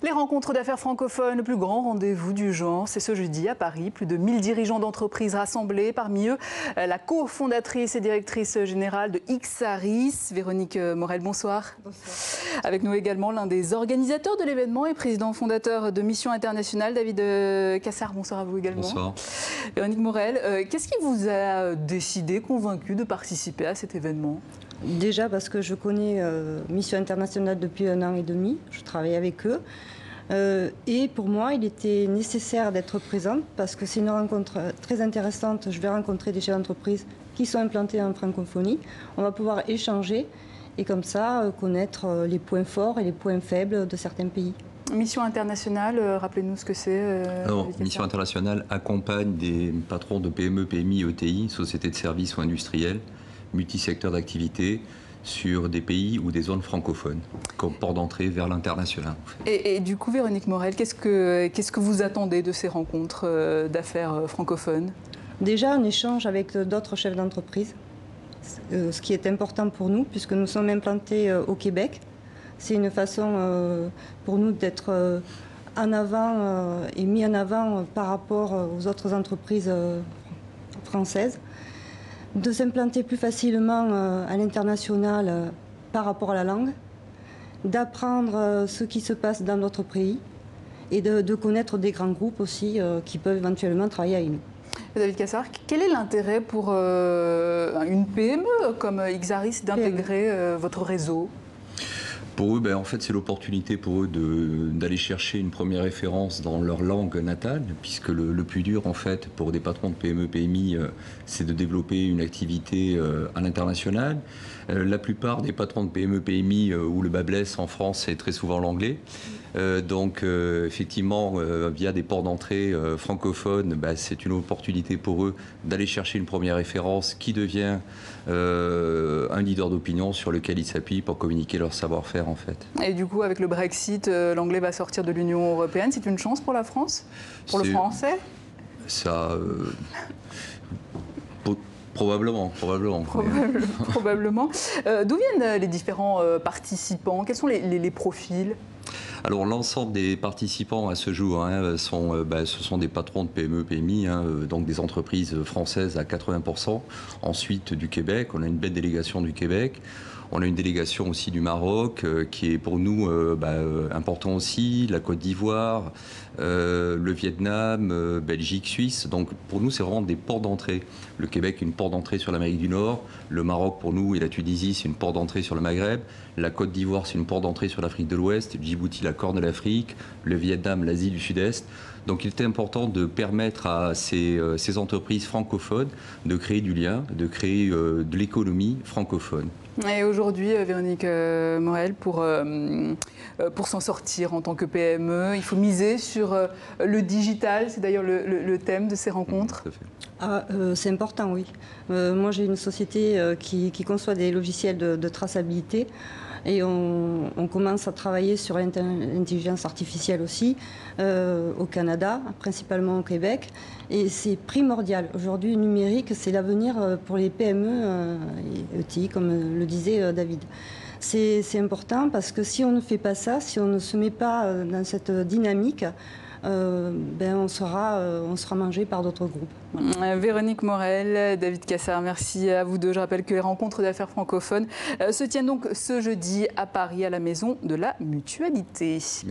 Les rencontres d'affaires francophones, le plus grand rendez-vous du genre, c'est ce jeudi à Paris. Plus de 1000 dirigeants d'entreprises rassemblés. Parmi eux, la cofondatrice et directrice générale de Ixaris, Véronique Morel. Bonsoir. Bonsoir. Avec nous également l'un des organisateurs de l'événement et président fondateur de Mission Internationale, David Cassard. Bonsoir à vous également. Bonsoir. Véronique Morel, qu'est-ce qui vous a décidé, convaincu de participer à cet événement ? Déjà parce que je connais Mission Internationale depuis 1 an et demi, je travaille avec eux. Et pour moi, il était nécessaire d'être présente parce que c'est une rencontre très intéressante. Je vais rencontrer des chefs d'entreprise qui sont implantés en francophonie. On va pouvoir échanger et comme ça connaître les points forts et les points faibles de certains pays. Mission Internationale, rappelez-nous ce que c'est. Alors, Mission Internationale accompagne des patrons de PME, PMI, ETI, sociétés de services ou industriels, multisecteurs d'activité, sur des pays ou des zones francophones, comme port d'entrée vers l'international. Et du coup, Véronique Morel, qu'est-ce que vous attendez de ces rencontres d'affaires francophones ? Déjà, un échange avec d'autres chefs d'entreprise, ce qui est important pour nous, puisque nous sommes implantés au Québec. C'est une façon pour nous d'être en avant et mis en avant par rapport aux autres entreprises françaises, de s'implanter plus facilement à l'international par rapport à la langue, d'apprendre ce qui se passe dans notre pays et de connaître des grands groupes aussi qui peuvent éventuellement travailler avec nous. David Cassard, quel est l'intérêt pour une PME comme Ixaris d'intégrer votre réseau ? Pour eux, en fait, c'est l'opportunité pour eux d'aller chercher une première référence dans leur langue natale, puisque le plus dur, en fait, pour des patrons de PME, PMI, c'est de développer une activité à l'international. La plupart des patrons de PME, PMI, où le bas blesse en France, c'est très souvent l'anglais. Donc, effectivement, via des ports d'entrée francophones, c'est une opportunité pour eux d'aller chercher une première référence qui devient un leader d'opinion sur lequel ils s'appuient pour communiquer leur savoir-faire, en fait. Et du coup, avec le Brexit, l'anglais va sortir de l'Union européenne. C'est une chance pour la France ? Pour le français ? Ça... Probablement. Probablement. D'où viennent les différents participants ? Quels sont les profils ? Alors l'ensemble des participants à ce jour ce sont des patrons de PME, PMI, donc des entreprises françaises à 80%. Ensuite du Québec, on a une belle délégation du Québec. On a une délégation aussi du Maroc qui est pour nous important aussi, la Côte d'Ivoire, le Vietnam, Belgique, Suisse. Donc pour nous, c'est vraiment des ports d'entrée. Le Québec est une porte d'entrée sur l'Amérique du Nord. Le Maroc, pour nous, et la Tunisie, c'est une porte d'entrée sur le Maghreb. La Côte d'Ivoire, c'est une porte d'entrée sur l'Afrique de l'Ouest. Djibouti, la Corne de l'Afrique. Le Vietnam, l'Asie du Sud-Est. Donc il était important de permettre à ces entreprises francophones de créer du lien, de créer de l'économie francophone. Et aujourd'hui, Véronique Morel, pour s'en sortir en tant que PME, il faut miser sur le digital. C'est d'ailleurs le thème de ces rencontres. C'est important, oui. Moi, j'ai une société qui conçoit des logiciels de traçabilité. Et on commence à travailler sur l'intelligence artificielle aussi, au Canada, principalement au Québec. Et c'est primordial. Aujourd'hui, le numérique, c'est l'avenir pour les PME et ETI, comme le disait David. C'est important parce que si on ne fait pas ça, si on ne se met pas dans cette dynamique, on sera mangé par d'autres groupes. Voilà. Véronique Morel, David Cassard, merci à vous deux. Je rappelle que les rencontres d'affaires francophones se tiennent donc ce jeudi à Paris à la Maison de la Mutualité. Merci.